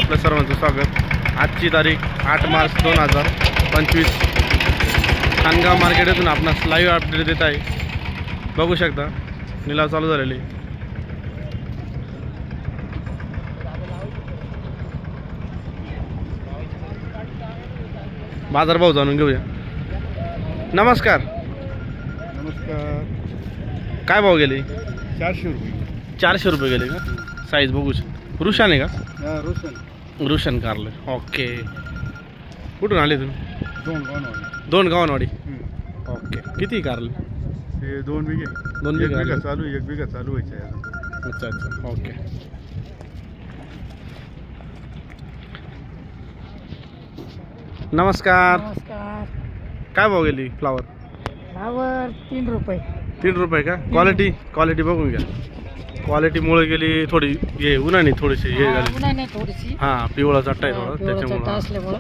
आपल्या सर्वांचं स्वागत। आजची तारीख 8 मार्च 2025। खानगाव मार्केटमधून आपणास लाईव्ह अपडेट देत आहे। बघू शकता निलाव चालू झालेले। बाजारभाव जाणून घेऊया। नमस्कार। नमस्कार। काय भाव गेले? 400 रुपये। 400 रुपये गेले का? साईज बघू शकता। रुशान आहे का? हां, रोशन। रुशान कारले। ओके, कुठून आले तुम्ही? दोन गावनवाडी। ओके, किती कारले? हे 2 बिघे। 2 बिघा चालू, 1 बिघा चालू व्हायचं आहे अजून। अच्छा, ओके। नमस्कार। काय भाव गेली फ्लावर? 3 रुपये। 3 रुपये का? क्वालिटी बघून घ्या। क्वालिटी मुळे गेली थोडी, हे उन्हाने थोडीशी हे झाली। थोडीशी पिवळा चट्टा आहे थोडा, त्याच्यामुळे।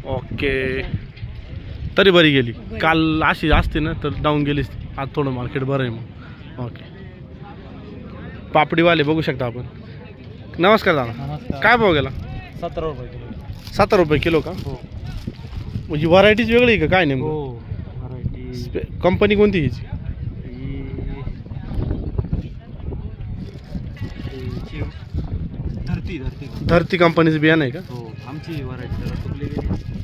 ओके, तरी बरी गेली। काल अशी असते ना तर डाऊन गेलीच। आज थोडं मार्केट बरं आहे मग। ओके, पापडीवाले बघू शकता आपण। नमस्कार दादा। काय भाव गेला? 17 रुपये किलो। 17 रुपये किलो का? हो। म्हणजे व्हरायटीज वेगळी आहे का काय नेमकं? हो, व्हरायटी। कंपनी कोणती हिची? धरती कंपनीचं बियाणं आहे का? हो, आमची व्हरायटी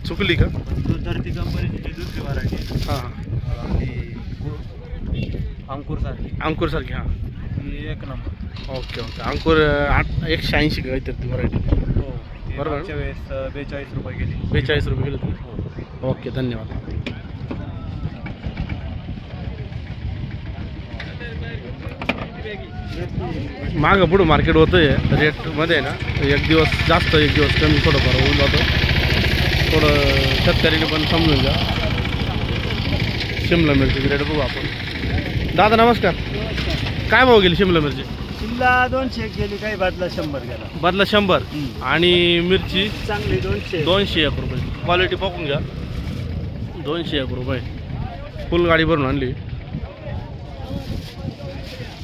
चुकली का? धरती कंपनीची दुसरी व्हरायटी। हां, अंकुर सारखी। हां, एक नंबर। ओके। अंकुर 180 का काहीतरी व्हरायटी? हो, बरोबर। 42 रुपये गेली। 42 रुपये गेले तुम्ही? ओके, धन्यवाद। मागं पुढं मार्केट होतंय रेटमध्ये ना, एक दिवस जास्त एक दिवस कमी थोडंफार होऊन जातं। थोडं शेतकऱ्याने पण समजून घ्या। शिमला मिरची रेट बघू आपण। दादा नमस्कार। काय भाव गेली शिमला मिरची? शिमला 200 गेली, काही बदला 100 गेला। बदला 100 आणि मिरची चांगली 201 रुपये। क्वालिटी बघून घ्या। 201 रुपये फुल गाडी भरून आणली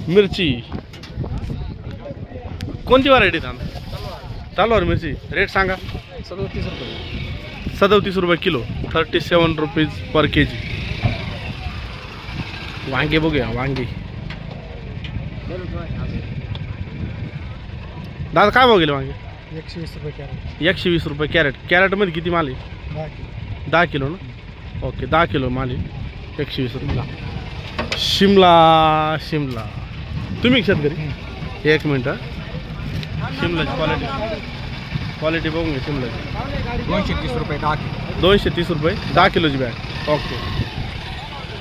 मिरची। कोणती व्हरायटी? तलवार मिरची। रेट सांगा। 37 रुपये। 37 रुपये किलो। 37 rupees per KG. वांगे बघूया, वांगे। दादा काय भाव गेले वांगे? 120 रुपये कॅरेट। 120 रुपये कॅरेट। कॅरेटमध्ये किती माल आहे? 10 किलो ना? ओके, 10 किलो माल आहे। 120 रुपये। शिमला तुम्ही शेतकरी? 1 मिनटं। शिमलाची क्वालिटी बघून घ्या शिमलाची। 230 रुपये 10 किलो। 230 रुपये 10 किलोची बॅग। ओके,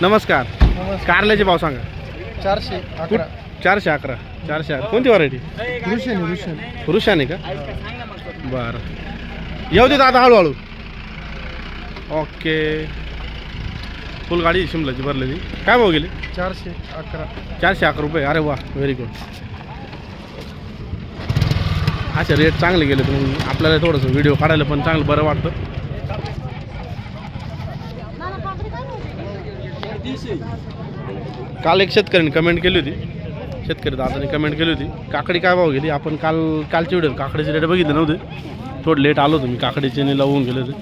नमस्कार। कारल्याचे भाव सांगा। 411। 411। 411 कोणती व्हरायटी? रुशान आहे का? बरं, येऊ दे दादा हळूहळू। ओके, फुल गाडी शिमलाची भरलेली। काय भाव गेली? 411। 411 रुपये। अरे वा, व्हेरी गुड। असे रेट चांगले गेले तर मग आपल्याला थोडंसं व्हिडिओ काढायला पण चांगलं बरं वाटतं। काल एक शेतकऱ्याने कमेंट केली होती, शेतकरी दादाने कमेंट केली होती, काकडी काय भाव गेली? आपण कालची व्हिडिओ काकडीचे रेट बघितले नव्हते, थोडं लेट आलो तुम्ही। काकडीचे निलाव होऊन गेले होते।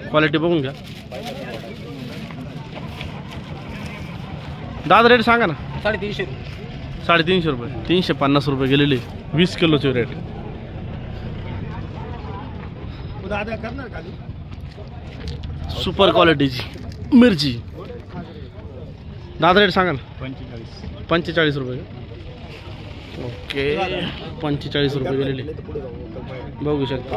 क्वालिटी बघून घ्या। दादा रेट सांगा ना। 350। 350 रुपये। 350 रुपये गेलेले 20 किलोचे रेट। सुपर क्वालिटीची मिरची। दादा रेट सांगा ना। 45 रुपये। ओके, 45 रुपये गेलेले बघू शकता।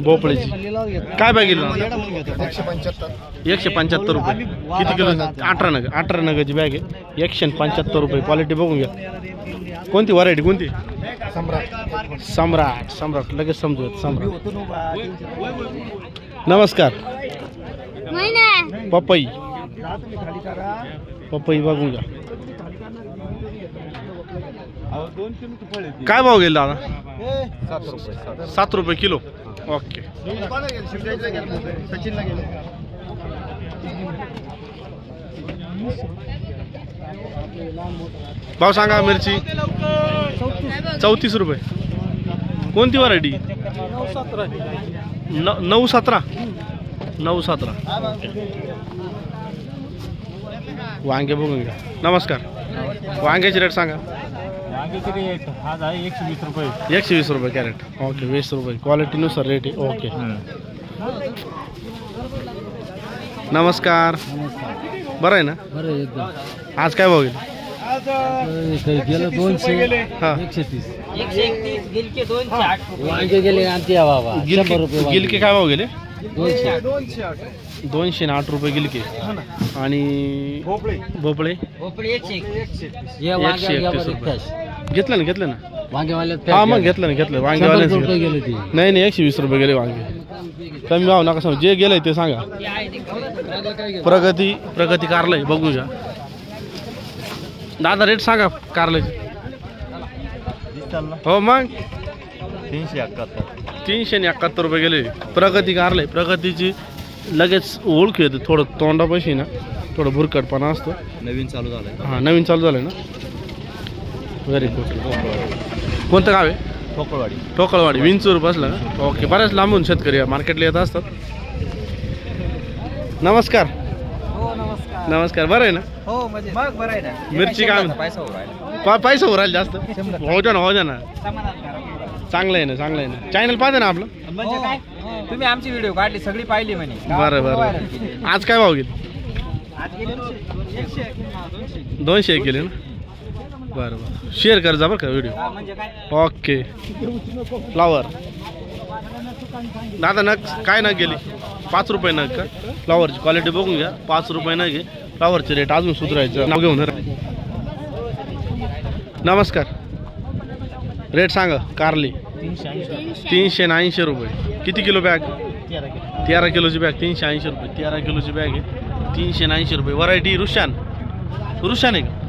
भोपळीची काय बॅग गेली? 175 रुपये। किती किलो? 18 नगाची बॅग आहे। 175 रुपये। क्वालिटी बघून घ्या। कोणती व्हरायटी? कोणती? सम्राट लगेच समजू। सम्राट। नमस्कार। पपई बघून घ्या। काय भाव गेले दादा? 7 रुपये किलो। ओके, भाव सांगा मिरची 34 रुपये. कोणती व्हरायटी? 917. 917. वांगे बघून घ्या. नमस्कार. वांग्याची रेट सांगा. वांगे किती आहेत? आज आहे 120 रुपये. 120 रुपये कॅरेट. ओके 20 रुपये क्वालिटीनुसार रेट आहे. ओके नमस्कार. बरं आहे ना? बरं एकदम. आज काय भाव गेले? गेलं 200. हां 130. 131 गिलके 208. वांगे गेले आमचे बाबा 100 रुपये. गिलके काय भाव गेले? 208 रुपये गिलके. आणि भोपळे 131 रुपये. घेतलं ना वांगेवाले. हा मग घेतलं वांगेवाले. गेले ते. नाही 120 रुपये गेले वांगे. कमी भाव नका सांगू. जे गेलंय ते सांगा. प्रगती कारलंय बघू घ्या. दादा रेट सांगा कारल्याची. हो मग 371 रुपये गेले. प्रगती कारलंय. प्रगतीची लगेच ओळख येते. थोडं तोंडापाशी ना थोडं भुरकटपणा असतो. नवीन चालू झालंय. हां नवीन चालू झालं ना. Very good. कोणतं गाव आहे? ठोकळवाडी विंचूर बसला ना. ओके बऱ्याच लांबून शेतकरी मार्केटला येत असतात. नमस्कार. नमस्कार. बरं आहे ना? हो म्हणजे मग बरं आहे ना. मिरची काय पैसा उरायला. पैसा उरायला जास्त हो द्या ना. चांगलं आहे ना चॅनल पाहते ना आपलं. म्हणजे काय तुम्ही आमची व्हिडिओ काढली सगळी पाहिली म्हणे. बरं आज काय भाव गेले? 200 गेले ना. बरं शेअर कर जा बरं का व्हिडिओ. म्हणजे काय ओके. फ्लावर दादा नग काय नग गेली? 5 रुपये नग का? फ्लावरची क्वालिटी बघून घ्या. 5 रुपये नग आहे. फ्लावरचे रेट अजून सुधारायचं नाव घेऊन. नमस्कार. रेट सांगा कारली. 380 रुपये. किती किलो बॅग? 13 किलोची बॅग 380 रुपये. 13 किलोची बॅग आहे 380 रुपये. व्हरायटी रुशान आहे का?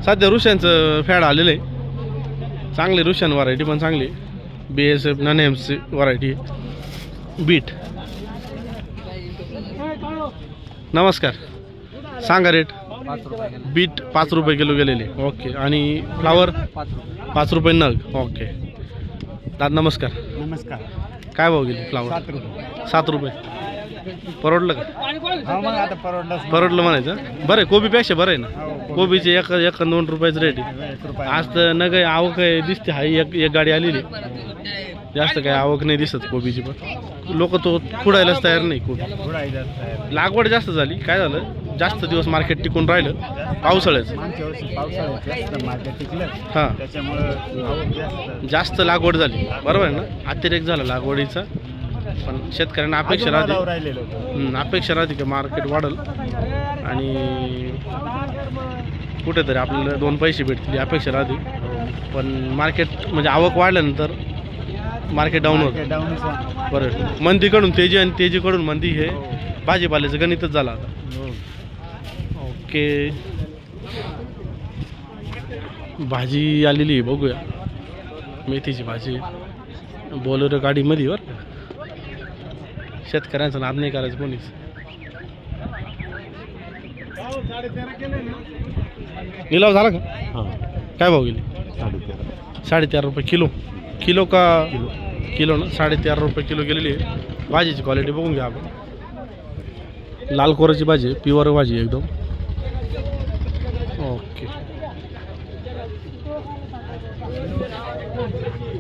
सध्या रुशांचं फॅड आलेलं आहे. चांगली रुशान व्हरायटी पण चांगली. BSF NANEMची व्हरायटी आहे. बीट. नमस्कार. सांगा रेट. 5 रुपये. बीट 5 रुपये किलो गेलेले. ओके. आणि फ्लावर 5 रुपये नग. ओके. दादा नमस्कार. काय भाव गेले फ्लावर? 7 रुपये. परवडलं का? परवडलं म्हणायचं. बरं आहे. कोबीपेक्षा बरं आहे ना. कोबीचे 1-2 रुपयाचं रेट आहे. आज तर न काही आवक आहे दिसते. हाय एक गाडी आलेली. जास्त काही आवक नाही दिसत कोबीची. पण लोक तो खुडायलाच तयार नाही. कोबी लागवड जास्त झाली. काय झालं जास्त दिवस मार्केट टिकून राहिलं पावसाळ्याचं. हां जास्त लागवड झाली. बरोबर आहे ना. अतिरेक झाला लागवडीचा. पण शेतकऱ्यांना अपेक्षा राहते की मार्केट वाढेल आणि कुठेतरी आपल्याला 2 पैसे भेटतील अपेक्षा राहते. पण मार्केट म्हणजे आवक वाढल्यानंतर मार्केट डाऊन होतं. बरं मंदीकडून तेजी आणि तेजीकडून मंदी हे भाजीपाल्याचं गणितच झालं आता. ओके. भाजी आलेली आहे बघूया. मेथीची भाजी बोलेरो गाडीमध्ये. बरं शेतकऱ्यांचा नाद नाही करायचं कोणीच. निलाव झाला का? काय भाव गेली? 13.5 रुपये किलो का? किलो ना. 13.5 रुपये किलो गेलेली आहे. भाजीची क्वालिटी बघून घ्या आपण. लाल कोराची भाजी आहे. प्युअर भाजी एकदम. ओके.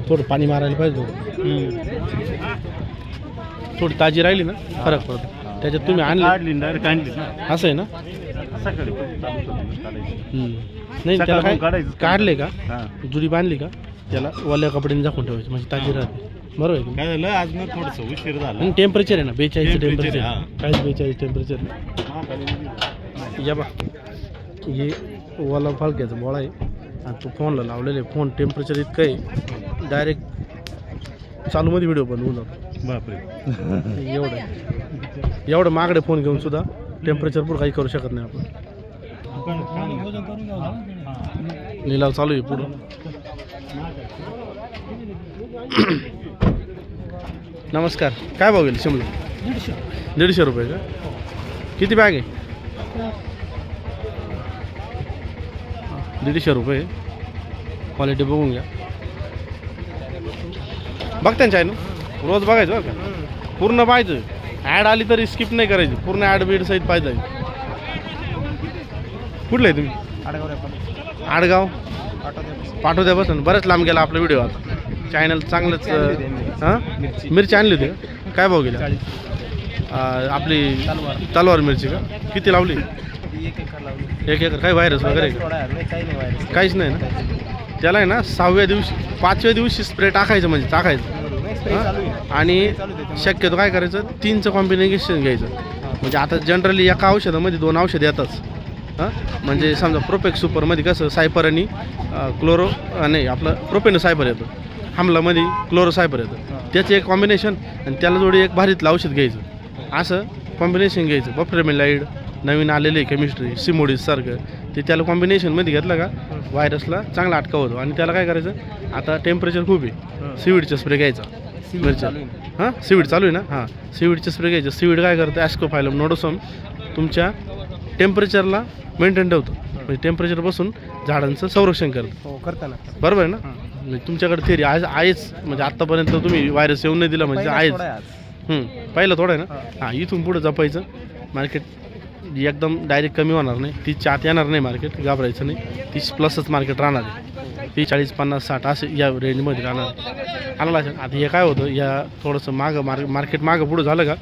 थोडं पाणी मारायला पाहिजे. थोडी ताजी राहिली ना फरक पडतो. त्याच्यात तुम्ही आणली असं आहे ना. नाही त्याला काय काढले का? जुडी बांधली का त्याला ओल्या कपड्याने झाकून ठेवायचं म्हणजे ताजी राहते. बरोबर आहे. काय झालं आज ना थोडंसं उशीर झाला. टेम्परेचर आहे ना 42 टेम्परेचर. काहीच 42 टेम्परेचर. या बा हे ओला फालक्याचा बोळा आहे आणि तो फोनला लावलेला आहे. फोन टेम्परेचर इतकं आहे डायरेक्ट चालूमध्ये व्हिडिओ बंद होऊन जातो. बापरे. एवढं मागडे फोन घेऊन सुद्धा टेम्परेचर पुढे काही करू शकत नाही आपण. लिलाव चालू आहे पुढं. नमस्कार. काय भाव गेली शिमला? 150 रुपये का? किती बॅग आहे? 150 रुपये. क्वालिटी बघून घ्या. बघता ना चॅनल रोज बघायचं बरं का, पूर्ण पाहायचं. ॲड आली तरी स्किप नाही करायची, पूर्ण ॲड बीड सहित पाहिजे. कुठलं आहे तुम्ही? आडगाव पाठवत्या बसून बरेच लांब गेला आपला व्हिडिओ. आता चॅनल चांगलंच. हां मिरची आणली होती का? काय भाव गेला? आपली तलवार मिरची का? किती लावली? 1 एकर. काही व्हायरस वगैरे काहीच नाही ना? त्याला आहे ना 6व्या दिवशी 5व्या दिवशी स्प्रे टाकायचं, म्हणजे टाकायचं. आणि शक्यतो काय करायचं, 3चं कॉम्बिनेशन घ्यायचं. म्हणजे आता जनरली एका औषधामध्ये 2 औषध येतच. हां म्हणजे समजा प्रोपेक्स सुपरमध्ये कसं सायपर आणि क्लोरो नाही आपलं प्रोपेनो सायपर येतं, हमलामध्ये क्लोरो सायपर येतं, त्याचं एक कॉम्बिनेशन आणि त्याला जोडी एक भारीतलं औषध घ्यायचं. असं कॉम्बिनेशन घ्यायचं. बफ्रेमिलाइड नवीन आलेले केमिस्ट्री सिमोडीस सारखं, ते त्याला कॉम्बिनेशनमध्ये घेतलं का व्हायरसला चांगला अटकाव होतो. आणि त्याला काय करायचं, आता टेम्परेचर खूप आहे, सीवीडचा स्प्रे घ्यायचा. मिरच्या हां सीवीड चालू आहे ना? हां सीवीडचा स्प्रे घ्यायचं. सीवीड काय करतं, ॲस्कोफायलम नोडोसम तुमच्या टेम्परेचरला मेंटेन ठेवतं. म्हणजे टेम्परेचर बसून झाडांचं संरक्षण करतं. करताना बरोबर आहे ना? म्हणजे तुमच्याकडे थिअरी आहेच, म्हणजे आत्तापर्यंत तुम्ही व्हायरस येऊन नाही दिला म्हणजे आहेच. पहिलं थोडं आहे ना? हां इथून पुढं जपायचं. मार्केट एकदम डायरेक्ट कमी होणार नाही, 30च्या आत येणार नाही मार्केट, घाबरायचं नाही. 30+ मार्केट राहणार आहे. 30, 40, 50, 60 असे या रेंजमध्ये राहणार. आलं लक्षात? आता हे काय होतं, या थोडंसं मागं मार्केट मागं पुढं झालं का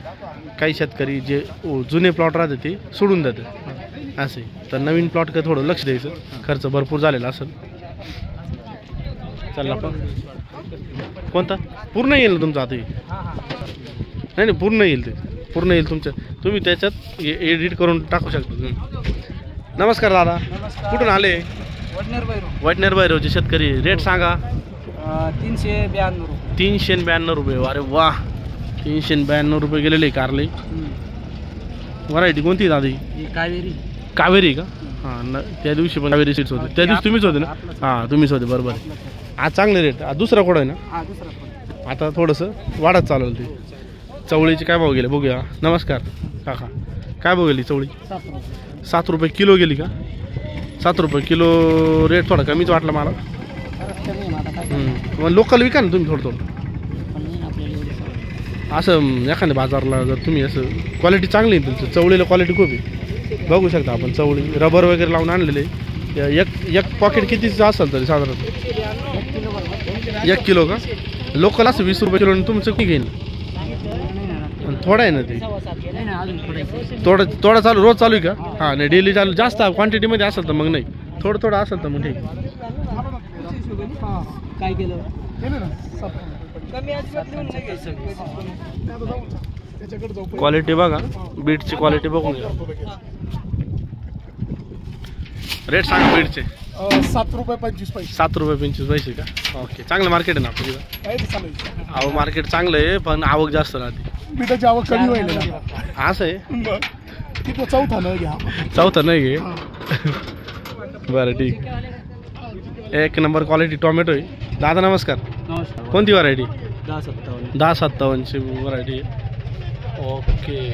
काही शेतकरी जे जुने प्लॉट राहते ते सोडून देते असे. तर नवीन प्लॉटकडे थोडं लक्ष द्यायचं. खर्च भरपूर झालेला असेल. चला पण कोणता पूर्ण येईल तुमचं आता? नाही नाही पूर्ण येईल, ते पूर्ण येईल तुमचं. तुम्ही त्याच्यात एडिट करून टाकू शकता. नमस्कार दादा, कुठून आले? वडनेर बैरोचे शेतकरी. रेट सांगा. 392 रुपये. अरे वा, 392 रुपये गेलेले कारले. व्हरायटी कोणती दादी? कावेरी का? हां त्या दिवशी पण कावेरी सीड्स होते. त्या दिवशी तुम्हीच होते ना? हां तुम्हीच होते, बरोबर. आज चांगले रेट. दुसरा कोड आहे ना? आता थोडंसं वाढत चालेल ते. चवळीचे काय भाव गेले बघूया. नमस्कार काका, काय भाव गेली चवळी? 7 रुपये किलो गेली का? 7 रुपये किलो रेट थोडा कमीच वाटला मला. मग लोकल विका ना तुम्ही थोडं थोडं. असं एखाद्या बाजारला जर तुम्ही असं क्वालिटी चांगली आहे तुमचं, चवळीला क्वालिटी खूप आहे. बघू शकता आपण चवळी रबर वगैरे लावून आणलेले. एक पॉकेट कितीचं असेल तरी साधारण 1 किलो का? लोकल असं 20 रुपये किलो. तुमचं किती घेईन? थोडा आहे ना ते, थोडा चालू रोज चालू आहे का? हां नाही डेली चालू. जास्त क्वांटिटीमध्ये असेल तर मग नाही, थोडं असेल तर मग ठीक. काय केलं? क्वालिटी बघा, बीटची क्वालिटी बघून घ्या. रेट सांगा बीटचे. 7 रुपये 25 पैसे. 7 रुपये 25 पैसे का? ओके. चांगलं मार्केट आहे ना आपलं तिथं? अहो मार्केट चांगलं आहे पण आवक जास्त राहते. बीटाची आवक कमी होईल. असं आहे? तिथं चौथा न घ्या. चौथा नाही घे. बरं ठीक. 1 नंबर क्वालिटी टोमॅटो आहे. दादा नमस्कार. कोणती व्हरायटी? 1057ची व्हरायटी आहे. ओके.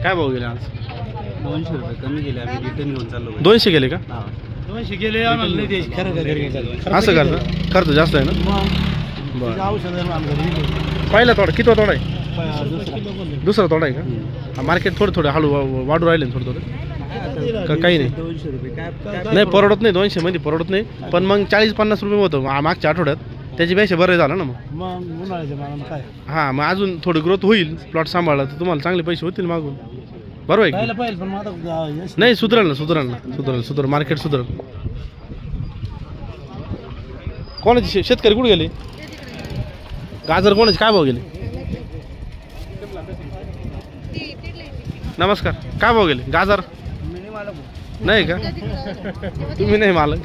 काय भाव गेले आज? 200 रुपये कमी गेले. आम्ही रिटर्न घेऊन चाललो. 200 गेले का? 200 गेले. आम्हाला नाही द्यायची. असं करता? खर्च जास्त आहे ना? बरं. पहिला तोडा किती तोडा आहे? दुसरा तोडा आहे का? मार्केट थोडं हळू वाढू राहिले ना थोडं का? काही नाही. 200 रुपये नाही परवडत नाही. 200 मध्ये परवडत नाही. पण मग 40-50 रुपये होतं मागच्या आठवड्यात. त्याच्यापेक्षा बरं झालं ना मग. काय हां मग अजून थोडं ग्रोथ होईल. प्लॉट सांभाळला तर तुम्हाला चांगले पैसे होतील मागून. बरोबर आहे की? पाहिजे पण आता नाही सुधरल मार्केट सुधरल. कोणाचे शेतकरी कुठे गेले? गाजर कोणाचे काय भाव गेले? नमस्कार, काय भाव गेले गाजर? नाही का? तुम्ही नाही मालक.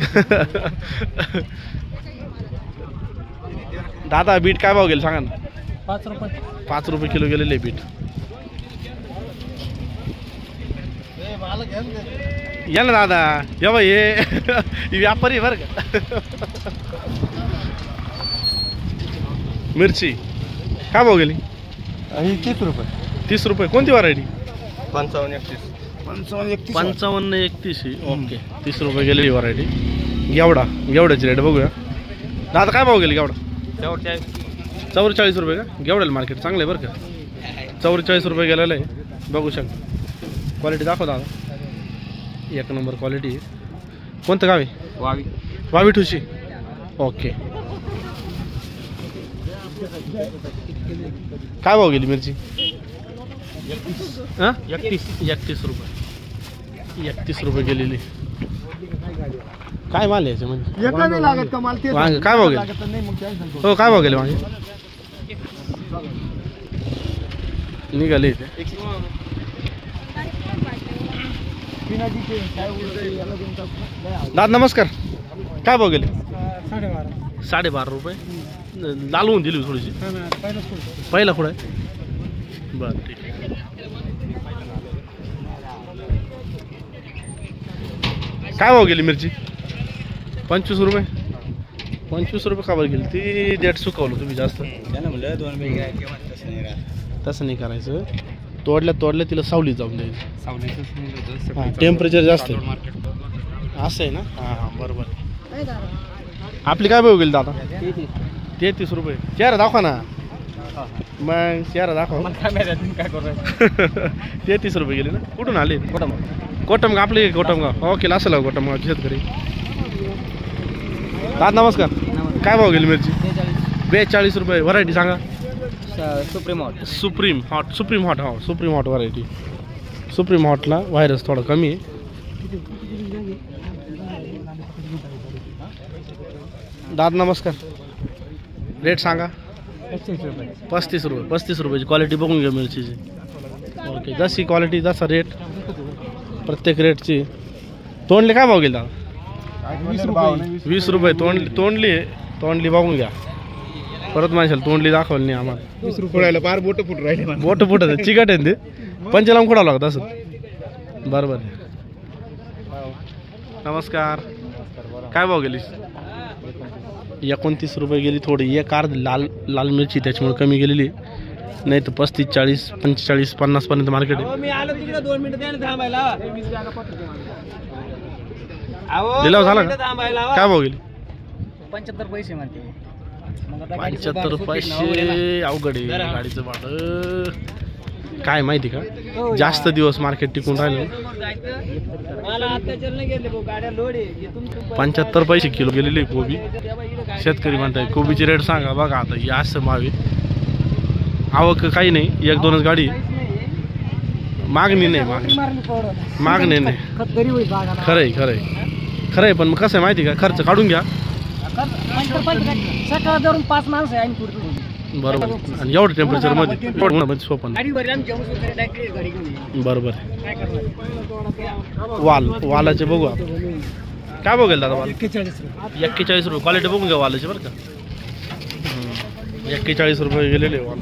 दादा बीट काय भाव गेले सांगा ना? 5 रुपये. 5 रुपये किलो गेलेले बीट. या ना दादा, या बाई हे व्यापारी बरं का. मिरची काय भाव गेली? 30 रुपये. 30 रुपये. कोणती व्हरायटी? 55-31. 55-31. ओके. 30 रुपये गेलेली व्हरायटी. गेवड्याची रेट बघूया. दादा काय भाव गेले गेवडा? 44 रुपये का? गेवड्याला मार्केट चांगलं आहे बरं का. 44 रुपये गेलेलं आहे बघू शकता. क्वालिटी दाखव दादा. एक नंबर क्वालिटी आहे. कोणतं गाव आहे? वावी ठुशी. ओके. काय भाव गेली मिरची? 31 रुपये. 31 रुपये गेलेली. काय माल आहे याच्यामध्ये? वांगे काय भाव गेले? हो काय भाव गेले वांगे? निघाले इथे. दादा नमस्कार. काय भाव गेले? 12.5 रुपये. लाल होऊन दिली थोडीशी. पहिला कुठं आहे? बरं ठीक आहे. काय भाव गेली मिरची? 25 रुपये. 25 रुपये का बरं गेली? ती डेट सुकवलं तुम्ही जास्त. तसं नाही करायचं. तोडल्या तिला सावली जाऊन द्यायचं. टेम्परेचर जास्त आहे असं आहे ना. हां बरोबर. आपली काय भाव गेली दादा? 33 रुपये. चेहरा दाखवा ना. मग चेहरा दाखवा. 33 रुपये गेले ना. कुठून आले? कोटमगाव. आपले कोटमगाव. ओके असं कोटमगाव शेतकरी. दादा नमस्कार. काय भाव गेली मिरची? 42 रुपये. व्हरायटी सांगा. Supreme hot. Supreme hot. हो सुप्रीम हॉट व्हरायटी. सुप्रीम हॉटला व्हायरस थोडा कमी आहे. दादा नमस्कार. रेट सांगा. 35 रुपये. 35 रुपयाची क्वालिटी बघून घ्या मिरचीची. ओके. जशी क्वालिटी जसा रेट. प्रत्येक रेटची. तोंडली काय भाव गेला? 20 रुपये. तोंडली बघून घ्या. परत माणसाला तोंडली दाखवली नाही आम्हाला. 20 रुपये फार बोट फुट राहिले. बोट फुटत चिकट आहे ते. पंचलाम खोडावं लागत असं. बरोबर. नमस्कार. काय भाव गेली? 29 रुपये गेली. थोडी एक अर्ध लाल मिरची त्याच्यामुळे कमी गेलेली. नाही तर 35, 40, 45, 50 पर्यंत मार्केट आहे. दिला झाला का? काय भाव गेली? 75 पैसे म्हणते. 75 पैसे. अवघड आहे गाडीचं भाडं. काय माहिती का जास्त दिवस मार्केट टिकून राहिलं. 75 पैसे किलो गेलेली कोबी. शेतकरी म्हणताय कोबीची रेट सांगा. बघा आता हे असं मावे. आवक काही नाही. 1-2च गाडी. मागणी नाही. मागणी नाही. खरंय पण मग कसं आहे माहिती का खर्च काढून घ्या. सकाळ 5 माणसं आहे. बरोबर. आणि एवढं टेम्परेचर मध्ये सोपन. बरोबर. वालाचे बघू आपण. काय बघेल दादा वाल? 41 रुपये. क्वालिटी बघून घ्या वालाची बरं का. 41 रुपये गेलेले वाल.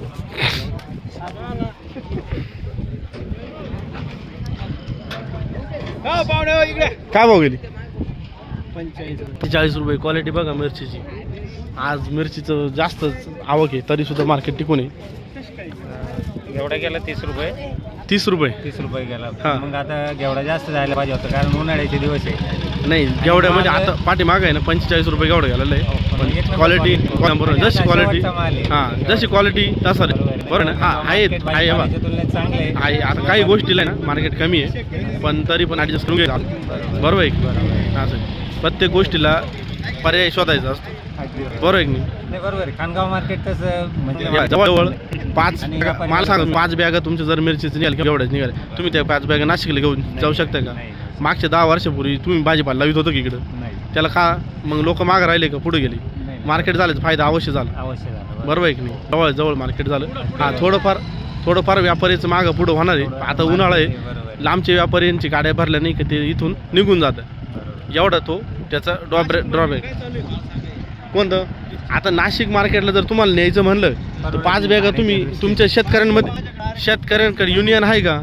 काय भाव गेली? 45 रुपये. क्वालिटी बघा मिरचीची. आज मिरचीचं जास्त आवक आहे तरी सुद्धा मार्केट टिकून आहे. एवढा गेला 30 रुपये. 30 रुपये. 30 रुपये गेला. हा. मग आता गेवडा जास्त जायला पाहिजे होतं कारण उन्हाळ्याचे दिवस आहे. नाही गेवड्यामध्ये आता पाठीमाग आहे ना 45 रुपये गेवढा गेलेला आहे. पण क्वालिटी बरोबर. जशी क्वालिटी जशी क्वालिटी तसा बरोबर ना. आहे चांगले आहे. आता काही गोष्टीला आहे ना मार्केट कमी आहे पण तरी पण ॲडजस्ट करून घ्यायचं. बरोबर आहे. असं प्रत्येक गोष्टीला पर्याय शोधायचा असतो. बरोबर आहे की नाही? बरोबर. खानगाव मार्केट तसं म्हणजे जवळजवळ 5 मला सांगा 5 बॅगा तुमच्या जर मिरचीचं निघाल एवढ्याच निघाले तुम्ही त्या 5 बॅगा नाशिकला घेऊन जाऊ शकता का? मागच्या 10 वर्षापूर्वी तुम्ही भाजीपाला लावित होतं की इकडं त्याला का मग लोक मागं राहिले का पुढे गेली? मार्केट झालं फायदा अवश्य झाला. बरोबर आहे की नाही? जवळ मार्केट झालं. हां थोडंफार व्यापारीचं मागं पुढं होणार आहे. आता उन्हाळा आहे. लांबचे व्यापाऱ्यांची गाड्या भरल्या नाही की ते इथून निघून जातं. एवढा तो त्याचा ड्रॉबॅक. कोणतं? आता नाशिक मार्केटला जर तुम्हाला न्यायचं म्हणलं तर 5 बॅगा तुम्ही तुमच्या शेतकऱ्यांकडे युनियन आहे का?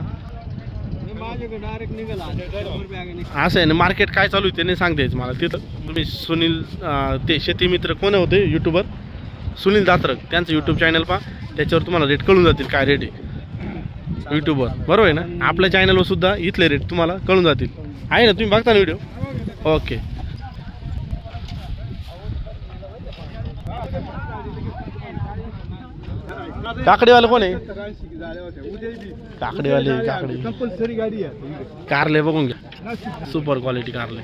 असं आहे ना. मार्केट काय चालू आहे ते नाही सांगता यायचं मला. तिथं तुम्ही सुनील ते शेती मित्र कोण होते यूट्यूबर सुनील दात्रक त्यांचं यूट्यूब चॅनल पहा. त्याच्यावर तुम्हाला रेट कळून जातील काय रेट आहे यूट्यूबवर. बरोबर आहे ना? आपल्या चॅनलवर सुद्धा इथले रेट तुम्हाला कळून जातील. आहे ना? तुम्ही बघता ना व्हिडिओ. ओके. काकडीवाले कोण आहे? काकडीवाले काकडी कंपल्सरी गाडी आहे कारले बघून घ्या, सुपर क्वालिटी कारले.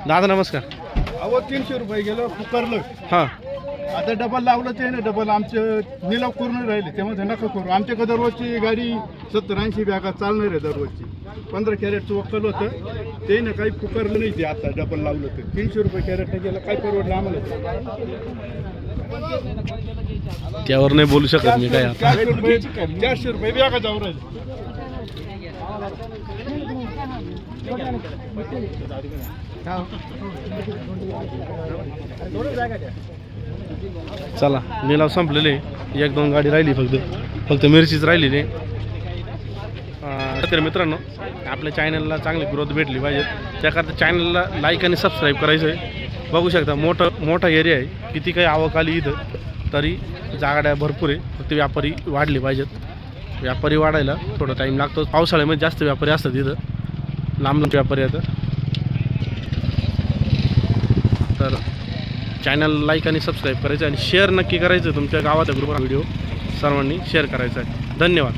दादा नमस्कार. अहो 300 रुपये गेलो कुकरलं. हां आता डबल लावलं ते ना डबल आमचे निलाव करून राहिले त्यामध्ये नका करू. आमच्याकडे दररोजची गाडी 70-80 बॅगा चालणार आहे दररोजची. 15 कॅरेटचं वक्कल होतं ते ना काही फुकरलं नाही. ते आता डबल लावलं तर 300 रुपये कॅरेट गेलं काय परवडलं आम्हाला. त्यावर नाही बोलू शकत मी काय आता. 400 रुपये बॅगा जाऊ राहिले. चला निलाव संपलेले, 1-2 गाडी राहिली फक्त मिरचीच राहिली. तर मित्रांनो आपल्या चॅनलला चांगली ग्रोथ भेटली पाहिजे त्याकरता चॅनलला लाईक आणि सबस्क्राईब करायचं आहे. बघू शकता मोठा एरिया आहे. किती काही आवक आली इथं तरी जागाड्या भरपूर आहे. फक्त व्यापारी वाढले पाहिजेत. व्यापारी वाढायला थोडा टाईम लागतो. पावसाळ्यामध्ये जास्त व्यापारी असतात इथं, लांब व्यापारी येतात. तर चॅनल लाईक आणि सबस्क्राईब करायचं आणि शेअर नक्की करायचं. तुमच्या गावाच्या ग्रुपवर व्हिडिओ सर्वांनी शेअर करायचा आहे. धन्यवाद.